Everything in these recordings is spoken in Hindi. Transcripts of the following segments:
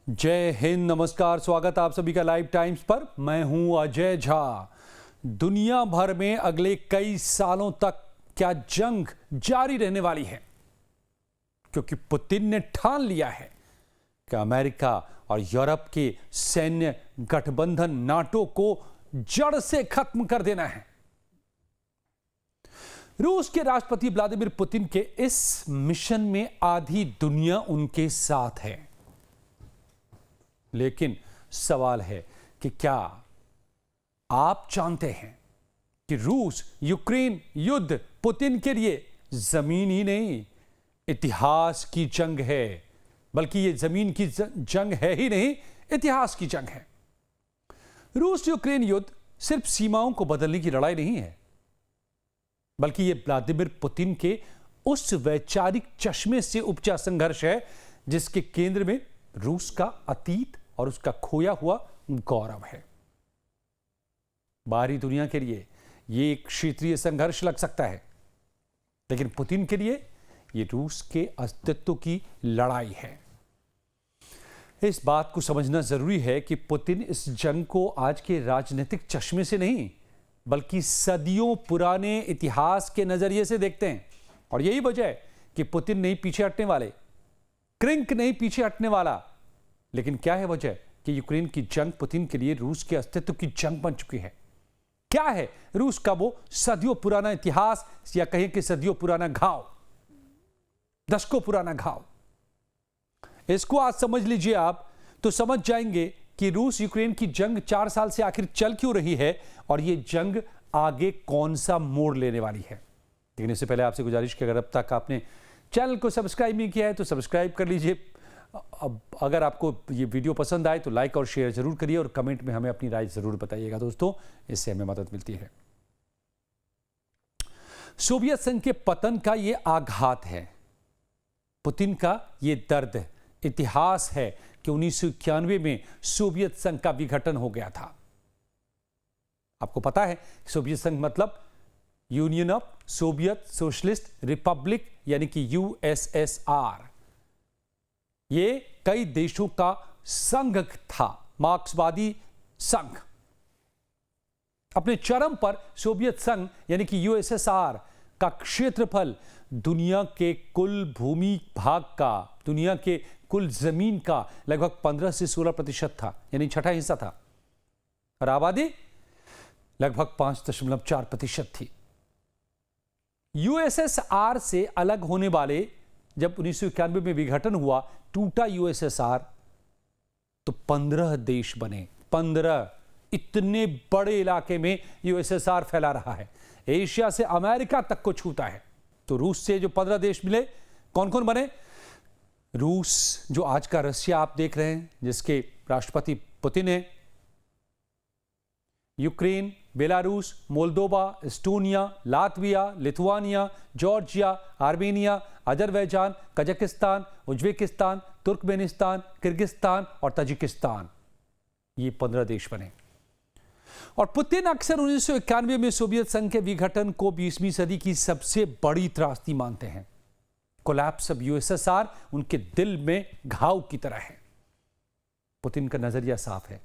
जय हिंद, नमस्कार, स्वागत आप सभी का लाइव टाइम्स पर। मैं हूं अजय झा। दुनिया भर में अगले कई सालों तक क्या जंग जारी रहने वाली है, क्योंकि पुतिन ने ठान लिया है कि अमेरिका और यूरोप के सैन्य गठबंधन नाटो को जड़ से खत्म कर देना है। रूस के राष्ट्रपति व्लादिमीर पुतिन के इस मिशन में आधी दुनिया उनके साथ है। लेकिन सवाल है कि क्या आप जानते हैं कि रूस यूक्रेन युद्ध पुतिन के लिए जमीन ही नहीं, इतिहास की जंग है। बल्कि यह जमीन की जंग है ही नहीं, इतिहास की जंग है। रूस यूक्रेन युद्ध सिर्फ सीमाओं को बदलने की लड़ाई नहीं है, बल्कि यह व्लादिमीर पुतिन के उस वैचारिक चश्मे से उपजा संघर्ष है जिसके केंद्र में रूस का अतीत और उसका खोया हुआ गौरव है। बाहरी दुनिया के लिए यह एक क्षेत्रीय संघर्ष लग सकता है, लेकिन पुतिन के लिए यह रूस के अस्तित्व की लड़ाई है। इस बात को समझना जरूरी है कि पुतिन इस जंग को आज के राजनीतिक चश्मे से नहीं, बल्कि सदियों पुराने इतिहास के नजरिए से देखते हैं। और यही वजह है कि पुतिन नहीं पीछे हटने वाले, क्रिंक नहीं पीछे हटने वाला। लेकिन क्या है वजह कि यूक्रेन की जंग पुतिन के लिए रूस के अस्तित्व की जंग बन चुकी है? क्या है रूस का वो सदियों पुराना इतिहास, या कहें कि सदियों पुराना घाव, दशकों पुराना घाव? इसको आज समझ लीजिए आप, तो समझ जाएंगे कि रूस यूक्रेन की जंग 4 साल से आखिर चल क्यों रही है और ये जंग आगे कौन सा मोड़ लेने वाली है। लेकिन इससे पहले आपसे गुजारिश कि अगर अब तक आपने चैनल को सब्सक्राइब नहीं किया है तो सब्सक्राइब कर लीजिए। अब अगर आपको ये वीडियो पसंद आए तो लाइक और शेयर जरूर करिए और कमेंट में हमें अपनी राय जरूर बताइएगा दोस्तों, इससे हमें मदद मिलती है। सोवियत संघ के पतन का ये आघात है, पुतिन का ये दर्द है। इतिहास है कि 1991 में सोवियत संघ का विघटन हो गया था। आपको पता है सोवियत संघ मतलब union of Soviet socialist Republic, यानी कि यूएसएसआर। ये कई देशों का संघ था, मार्क्सवादी संघ। अपने चरम पर सोवियत संघ यानी कि यूएसएसआर का क्षेत्रफल दुनिया के कुल भूमि भाग का, दुनिया के कुल जमीन का लगभग 15 से 16% था, यानी छठा हिस्सा था। और आबादी लगभग 5.4% थी। यूएसएसआर से अलग होने वाले, जब 1991 में विघटन हुआ, टूटा यूएसएसआर, तो 15 देश बने। 15 इतने बड़े इलाके में यूएसएसआर फैला रहा है, एशिया से अमेरिका तक को छूता है। तो रूस से जो 15 देश मिले, कौन कौन बने? रूस जो आज का रशिया आप देख रहे हैं, जिसके राष्ट्रपति पुतिन है, Ukraine, Belarus, Moldova, Estonia, Latvia, Lithuania, Georgia, Armenia, Azerbaijan, Kazakhstan, Uzbekistan, Turkmenistan, Kyrgyzstan और ताजिकिस्तान, ये 15 देश बने। और पुतिन अक्सर 1991 में सोवियत संघ के विघटन को 20वीं सदी की सबसे बड़ी त्रासदी मानते हैं। कोलैप्स ऑफ यूएसएसआर उनके दिल में घाव की तरह है। पुतिन का नजरिया साफ है,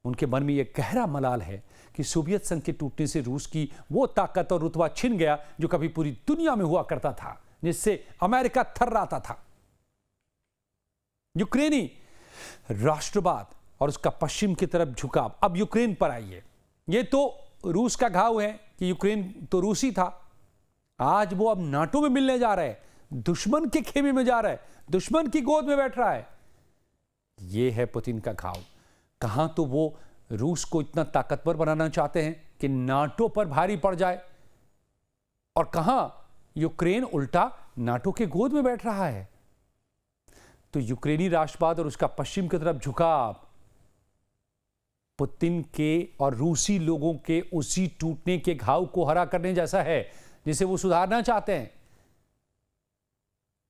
उनके मन में यह गहरा मलाल है कि सोवियत संघ के टूटने से रूस की वो ताकत और रुतबा छिन गया जो कभी पूरी दुनिया में हुआ करता था, जिससे अमेरिका थर्राता था। यूक्रेनी राष्ट्रवाद और उसका पश्चिम की तरफ झुकाव। अब यूक्रेन पर आइए। यह तो रूस का घाव है कि यूक्रेन तो रूसी था, आज वो अब नाटो में मिलने जा रहा है, दुश्मन के खेमे में जा रहा है, दुश्मन की गोद में बैठ रहा है। यह है पुतिन का घाव। कहां तो वो रूस को इतना ताकतवर बनाना चाहते हैं कि नाटो पर भारी पड़ जाए, और कहां यूक्रेन उल्टा नाटो के गोद में बैठ रहा है। तो यूक्रेनी राष्ट्रवाद और उसका पश्चिम की तरफ झुकाव पुतिन के और रूसी लोगों के उसी टूटने के घाव को हरा करने जैसा है जिसे वो सुधारना चाहते हैं।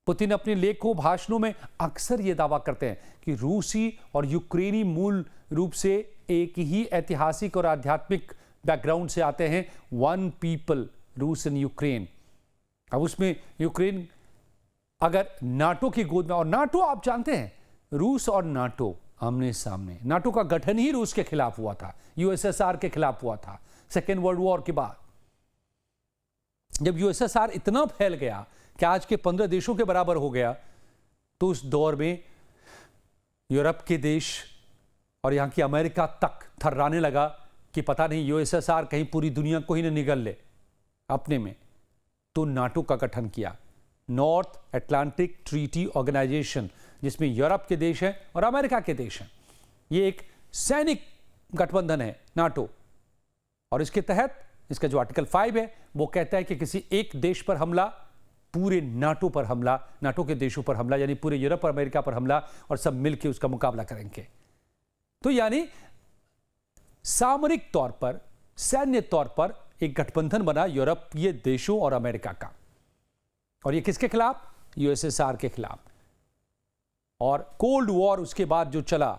पुतिन अपने लेखों, भाषणों में अक्सर यह दावा करते हैं कि रूसी और यूक्रेनी मूल रूप से एक ही ऐतिहासिक और आध्यात्मिक बैकग्राउंड से आते हैं। वन पीपल, रूस एंड यूक्रेन। अब उसमें यूक्रेन अगर नाटो की गोद में, और नाटो आप जानते हैं रूस और नाटो आमने सामने। नाटो का गठन ही रूस के खिलाफ हुआ था, यूएसएसआर के खिलाफ हुआ था सेकेंड वर्ल्ड वॉर के बाद। जब यूएसएसआर इतना फैल गया कि आज के 15 देशों के बराबर हो गया, तो उस दौर में यूरोप के देश और यहां की अमेरिका तक थर्राने लगा कि पता नहीं यूएसएसआर कहीं पूरी दुनिया को ही न निगल ले अपने में। तो नाटो का गठन किया, नॉर्थ अटलांटिक ट्रीटी ऑर्गेनाइजेशन, जिसमें यूरोप के देश हैं और अमेरिका के देश हैं। ये एक सैनिक गठबंधन है नाटो, और इसके तहत इसका जो आर्टिकल 5 है वो कहता है कि किसी एक देश पर हमला, पूरे नाटो पर हमला, नाटो के देशों पर हमला, यानी पूरे यूरोप और अमेरिका पर हमला, और सब मिलकर उसका मुकाबला करेंगे। तो यानी सामरिक तौर पर, सैन्य तौर पर एक गठबंधन बना यूरोपीय देशों और अमेरिका का, और ये किसके खिलाफ? यूएसएसआर के खिलाफ। और कोल्ड वॉर उसके बाद जो चला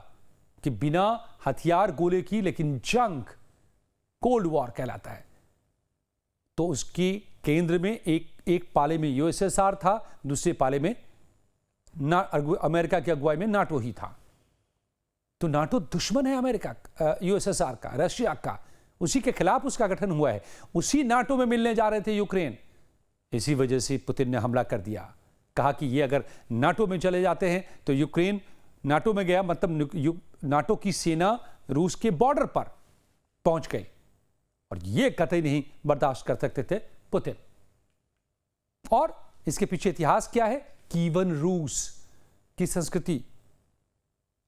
कि बिना हथियार गोले की लेकिन जंग, कोल्ड वॉर कहलाता है। तो उसके केंद्र में एक पाले में यूएसएसआर था, दूसरे पाले में अमेरिका की अगुवाई में नाटो ही था। तो नाटो दुश्मन है अमेरिका, यूएसएसआर का, रशिया का, उसी के खिलाफ उसका गठन हुआ है। उसी नाटो में मिलने जा रहे थे यूक्रेन। इसी वजह से पुतिन ने हमला कर दिया, कहा कि ये अगर नाटो में चले जाते हैं तो यूक्रेन नाटो में गया, मतलब नाटो की सेना रूस के बॉर्डर पर पहुंच गई, और ये कतई नहीं बर्दाश्त कर सकते थे पुतिन। और इसके पीछे इतिहास क्या है? कीवन रूस की संस्कृति।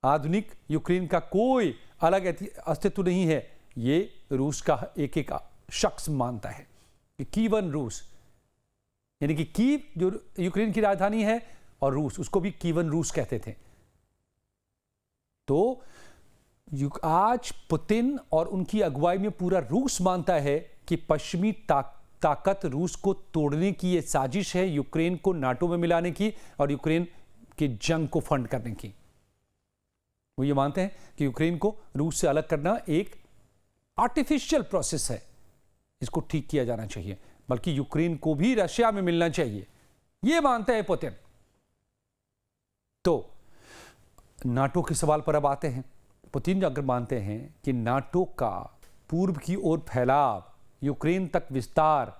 आधुनिक यूक्रेन का कोई अलग अस्तित्व नहीं है, ये रूस का एक एक शख्स मानता है कि कीवन रूस, यानी कि कीव जो यूक्रेन की राजधानी है, और रूस, उसको भी कीवन रूस कहते थे। तो आज पुतिन और उनकी अगुवाई में पूरा रूस मानता है कि पश्चिमी ताकत रूस को तोड़ने की ये साजिश है, यूक्रेन को नाटो में मिलाने की और यूक्रेन की जंग को फंड करने की। वो ये मानते हैं कि यूक्रेन को रूस से अलग करना एक आर्टिफिशियल प्रोसेस है, इसको ठीक किया जाना चाहिए, बल्कि यूक्रेन को भी रशिया में मिलना चाहिए, ये मानते हैं पुतिन। तो नाटो के सवाल पर अब आते हैं। पुतिन अगर मानते हैं कि नाटो का पूर्व की ओर फैलाव, यूक्रेन तक विस्तार,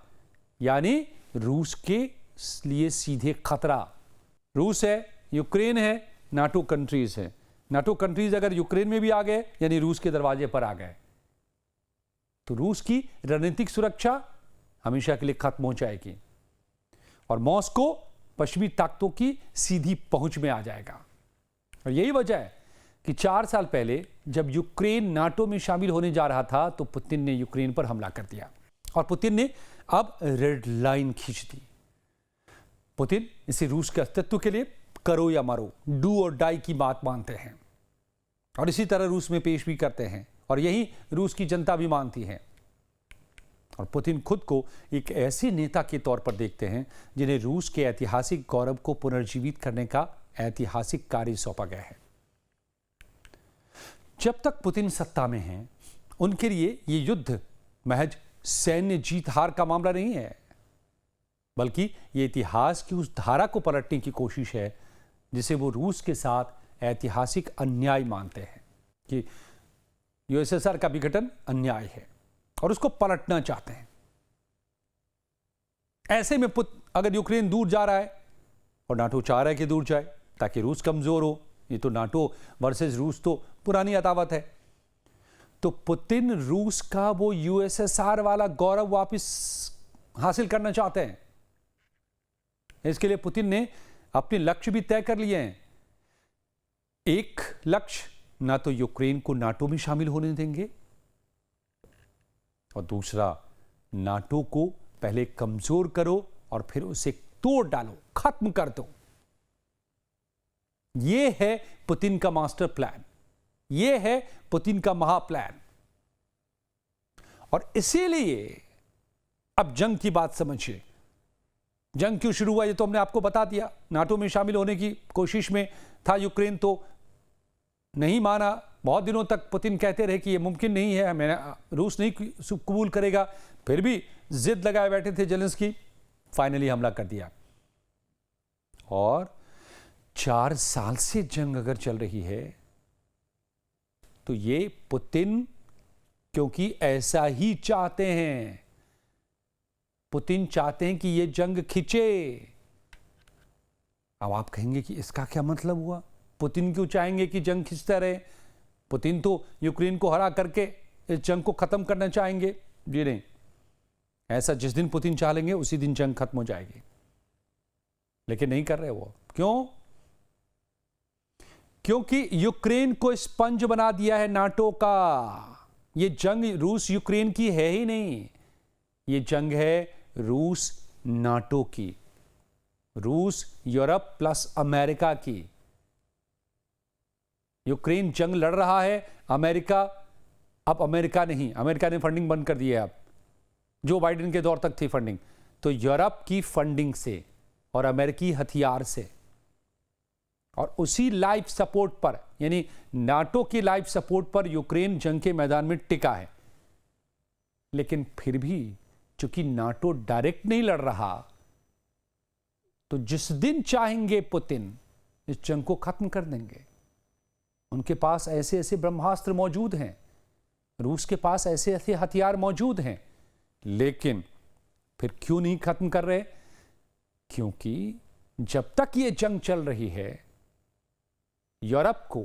यानी रूस के लिए सीधे खतरा। रूस है, यूक्रेन है, नाटो कंट्रीज है। नाटो कंट्रीज अगर यूक्रेन में भी आ गए, यानी रूस के दरवाजे पर आ गए, तो रूस की रणनीतिक सुरक्षा हमेशा के लिए खत्म हो जाएगी, और मॉस्को पश्चिमी ताकतों की सीधी पहुंच में आ जाएगा। और यही वजह है कि 4 साल पहले जब यूक्रेन नाटो में शामिल होने जा रहा था, तो पुतिन ने यूक्रेन पर हमला कर दिया, और पुतिन ने अब रेड लाइन खींच दी। पुतिन इसे रूस के अस्तित्व के लिए करो या मरो, डू और डाई की बात मानते हैं, और इसी तरह रूस में पेश भी करते हैं, और यही रूस की जनता भी मानती है। और पुतिन खुद को एक ऐसे नेता के तौर पर देखते हैं जिन्हें रूस के ऐतिहासिक गौरव को पुनर्जीवित करने का ऐतिहासिक कार्य सौंपा गया है। जब तक पुतिन सत्ता में हैं, उनके लिए ये युद्ध महज सैन्य जीत हार का मामला नहीं है, बल्कि ये इतिहास की उस धारा को पलटने की कोशिश है जिसे वो रूस के साथ ऐतिहासिक अन्याय मानते हैं कि यूएसएसआर का विघटन अन्याय है, और उसको पलटना चाहते हैं। ऐसे में अगर यूक्रेन दूर जा रहा है, और नाटो चाह रहा है कि दूर जाए ताकि रूस कमजोर हो, ये तो नाटो वर्सेस रूस तो पुरानी अदावत है, तो पुतिन रूस का वो यूएसएसआर वाला गौरव वापस हासिल करना चाहते हैं। इसके लिए पुतिन ने अपने लक्ष्य भी तय कर लिए हैं। एक लक्ष्य, ना तो यूक्रेन को नाटो में शामिल होने देंगे, और दूसरा, नाटो को पहले कमजोर करो और फिर उसे तोड़ डालो, खत्म कर दो। यह है पुतिन का मास्टर प्लान, यह है पुतिन का महाप्लान। और इसीलिए अब जंग की बात समझिए। जंग क्यों शुरू हुआ ये तो हमने आपको बता दिया। नाटो में शामिल होने की कोशिश में था यूक्रेन, तो नहीं माना। बहुत दिनों तक पुतिन कहते रहे कि ये मुमकिन नहीं है, रूस नहीं कबूल करेगा, फिर भी जिद लगाए बैठे थे जेलेंस्की। फाइनली हमला कर दिया, और 4 साल से जंग अगर चल रही है तो ये पुतिन क्योंकि ऐसा ही चाहते हैं। पुतिन चाहते हैं कि ये जंग खिंचे। अब आप कहेंगे कि इसका क्या मतलब हुआ? पुतिन क्यों चाहेंगे कि जंग खिंचता रहे? पुतिन तो यूक्रेन को हरा करके इस जंग को खत्म करना चाहेंगे। जी नहीं, ऐसा जिस दिन पुतिन चाह लेंगे उसी दिन जंग खत्म हो जाएगी, लेकिन नहीं कर रहे वो। क्यों? क्योंकि यूक्रेन को स्पंज बना दिया है नाटो का। ये जंग रूस यूक्रेन की है ही नहीं, ये जंग है रूस नाटो की, रूस यूरोप प्लस अमेरिका की। यूक्रेन जंग लड़ रहा है, अमेरिका, अब अमेरिका नहीं, अमेरिका ने फंडिंग बंद कर दी है। अब जो बाइडेन के दौर तक थी फंडिंग, तो यूरोप की फंडिंग से और अमेरिकी हथियार से और उसी लाइफ सपोर्ट पर, यानी नाटो की लाइफ सपोर्ट पर यूक्रेन जंग के मैदान में टिका है। लेकिन फिर भी चूंकि नाटो डायरेक्ट नहीं लड़ रहा, तो जिस दिन चाहेंगे पुतिन इस जंग को खत्म कर देंगे। उनके पास ऐसे ऐसे ब्रह्मास्त्र मौजूद हैं, रूस के पास ऐसे ऐसे हथियार मौजूद हैं, लेकिन फिर क्यों नहीं खत्म कर रहे? क्योंकि जब तक ये जंग चल रही है यूरोप को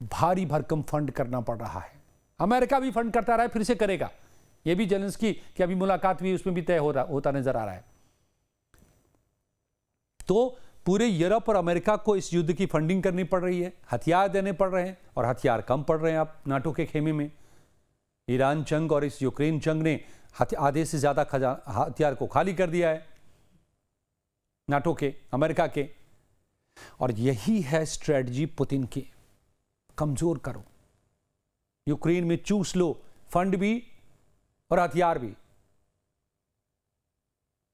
भारी भरकम फंड करना पड़ रहा है। अमेरिका भी फंड करता रहा है, फिर से करेगा। ये भी जेलेंस्की की अभी मुलाकात हुई, उसमें भी तय होता नजर आ रहा है। तो पूरे यूरोप और अमेरिका को इस युद्ध की फंडिंग करनी पड़ रही है, हथियार देने पड़ रहे हैं, और हथियार कम पड़ रहे हैं अब नाटो के खेमे में। ईरान जंग और इस यूक्रेन जंग ने आधे से ज्यादा हथियार को खाली कर दिया है नाटो के, अमेरिका के। और यही है स्ट्रेटजी पुतिन की, कमजोर करो, यूक्रेन में चूस लो, फंड भी और हथियार भी।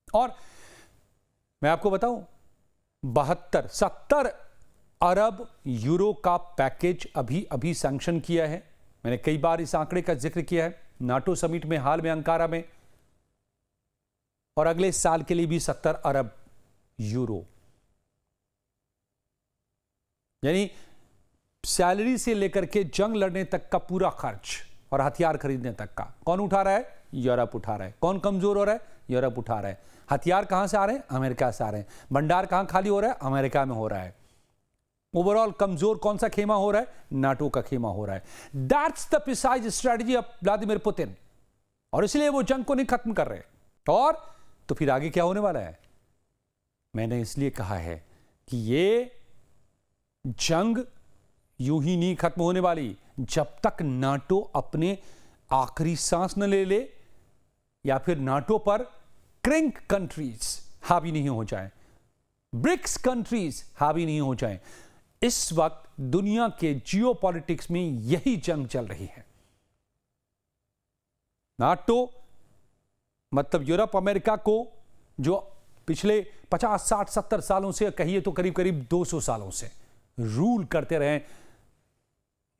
और मैं आपको बताऊं, 70 अरब यूरो का पैकेज अभी अभी सैंक्शन किया है। मैंने कई बार इस आंकड़े का जिक्र किया है नाटो समिट में हाल में अंकारा में, और अगले साल के लिए भी 70 अरब यूरो, यानी सैलरी से लेकर के जंग लड़ने तक का पूरा खर्च और हथियार खरीदने तक का कौन उठा रहा है? यूरोप उठा रहा है। कौन कमजोर हो रहा है? यूरोप उठा रहा है। हथियार कहां से आ रहे हैं? अमेरिका से आ रहे हैं। भंडार कहां खाली हो रहा है? अमेरिका में हो रहा है। ओवरऑल कमजोर कौन सा खेमा हो रहा है? नाटो का खेमा हो रहा है। That's the precise strategy of Vladimir Putin, और इसलिए वो जंग को नहीं खत्म कर रहे। और तो फिर आगे क्या होने वाला है? मैंने इसलिए कहा है कि ये जंग यूं ही नहीं खत्म होने वाली जब तक नाटो अपने आखिरी सांस न ले ले, या फिर नाटो पर क्रिंक कंट्रीज हावी नहीं हो जाए, ब्रिक्स कंट्रीज हावी नहीं हो जाए। इस वक्त दुनिया के जियोपॉलिटिक्स में यही जंग चल रही है। नाटो मतलब यूरोप अमेरिका को, जो पिछले 50, 60, 70 सालों से, कहिए तो करीब करीब 200 सालों से रूल करते रहे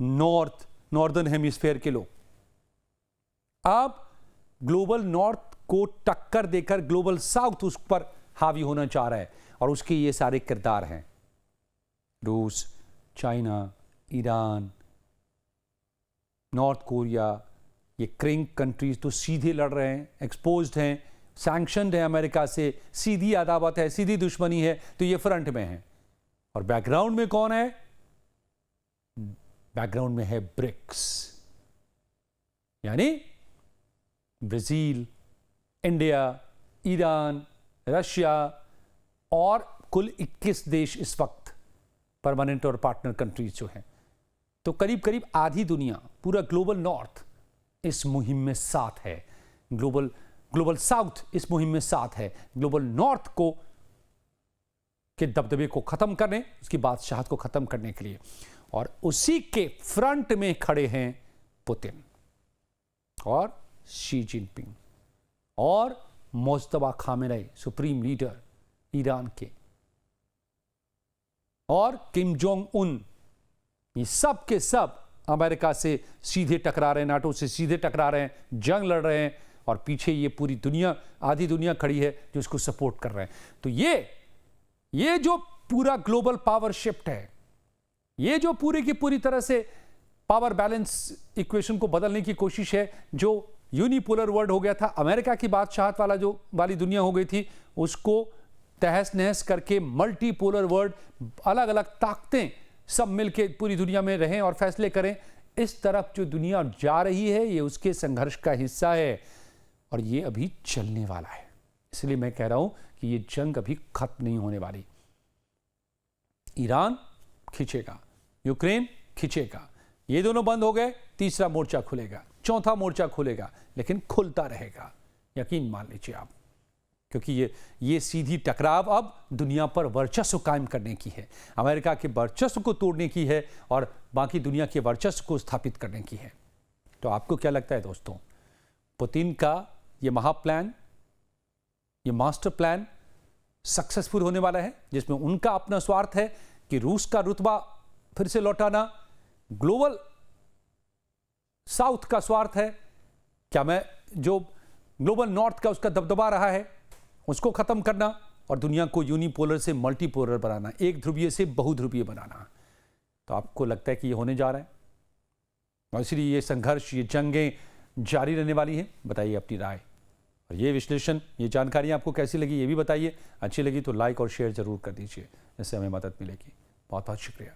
नॉर्दर्न हेमिस्फीयर के लोग, अब ग्लोबल नॉर्थ को टक्कर देकर ग्लोबल साउथ उस पर हावी होना चाह रहा है। और उसके ये सारे किरदार हैं, रूस, चाइना, ईरान, नॉर्थ कोरिया। ये क्रिंक कंट्रीज तो सीधे लड़ रहे हैं, एक्सपोज्ड हैं, सैंक्शनड है अमेरिका से, सीधी अदावत है, सीधी दुश्मनी है, तो ये फ्रंट में है। और बैकग्राउंड में कौन है? बैकग्राउंड में है ब्रिक्स, यानी ब्राजील, इंडिया, ईरान, रशिया और कुल 21 देश इस वक्त परमानेंट और पार्टनर कंट्रीज जो हैं। तो करीब करीब आधी दुनिया, पूरा ग्लोबल नॉर्थ इस मुहिम में साथ है, ग्लोबल साउथ इस मुहिम में साथ है, ग्लोबल नॉर्थ को के दबदबे को खत्म करने, उसकी बादशाहत को खत्म करने के लिए। और उसी के फ्रंट में खड़े हैं पुतिन और शी जिनपिंग और Mustafa Khamenei, supreme leader Iran के, और किम जोंग उन। ये सब के सब अमेरिका से सीधे टकरा रहे हैं, नाटो से सीधे टकरा रहे हैं, जंग लड़ रहे हैं, और पीछे ये पूरी दुनिया, आधी दुनिया खड़ी है जो इसको सपोर्ट कर रहे हैं। तो ये जो पूरा ग्लोबल पावर शिफ्ट है। ये जो पूरी की पूरी तरह से पावर बैलेंस इक्वेशन को बदलने की कोशिश है, जो यूनिपोलर वर्ल्ड हो गया था, अमेरिका की बादशाहत वाली दुनिया हो गई थी, उसको तहस नहस करके मल्टीपोलर वर्ल्ड, अलग अलग ताकतें सब मिलके पूरी दुनिया में रहें और फैसले करें। इस तरफ जो दुनिया जा रही है, ये उसके संघर्ष का हिस्सा है और ये अभी चलने वाला है। इसलिए मैं कह रहा हूं कि ये जंग अभी खत्म नहीं होने वाली। ईरान खींचेगा, यूक्रेन खींचेगा, ये दोनों बंद हो गए, तीसरा मोर्चा खुलेगा, चौथा मोर्चा खुलेगा, लेकिन खुलता रहेगा, यकीन मान लीजिए आप, क्योंकि ये सीधी टकराव अब दुनिया पर वर्चस्व कायम करने की है, अमेरिका के वर्चस्व को तोड़ने की है और बाकी दुनिया के वर्चस्व को स्थापित करने की है। तो आपको क्या लगता है दोस्तों, पुतिन का ये महाप्लान, ये मास्टर प्लान सक्सेसफुल होने वाला है, जिसमें उनका अपना स्वार्थ है कि रूस का रुतबा फिर से लौटाना, ग्लोबल साउथ का स्वार्थ है, क्या मैं जो ग्लोबल नॉर्थ का उसका दबदबा रहा है उसको खत्म करना और दुनिया को यूनिपोलर से मल्टीपोलर बनाना, एक ध्रुवीय से बहुध्रुवीय बनाना। तो आपको लगता है कि ये होने जा रहा है और इसलिए ये संघर्ष, ये जंगें जारी रहने वाली हैं? बताइए अपनी राय। और ये विश्लेषण, ये जानकारी आपको कैसी लगी ये भी बताइए। अच्छी लगी तो लाइक और शेयर जरूर कर दीजिए, इससे हमें मदद मिलेगी। बहुत बहुत शुक्रिया।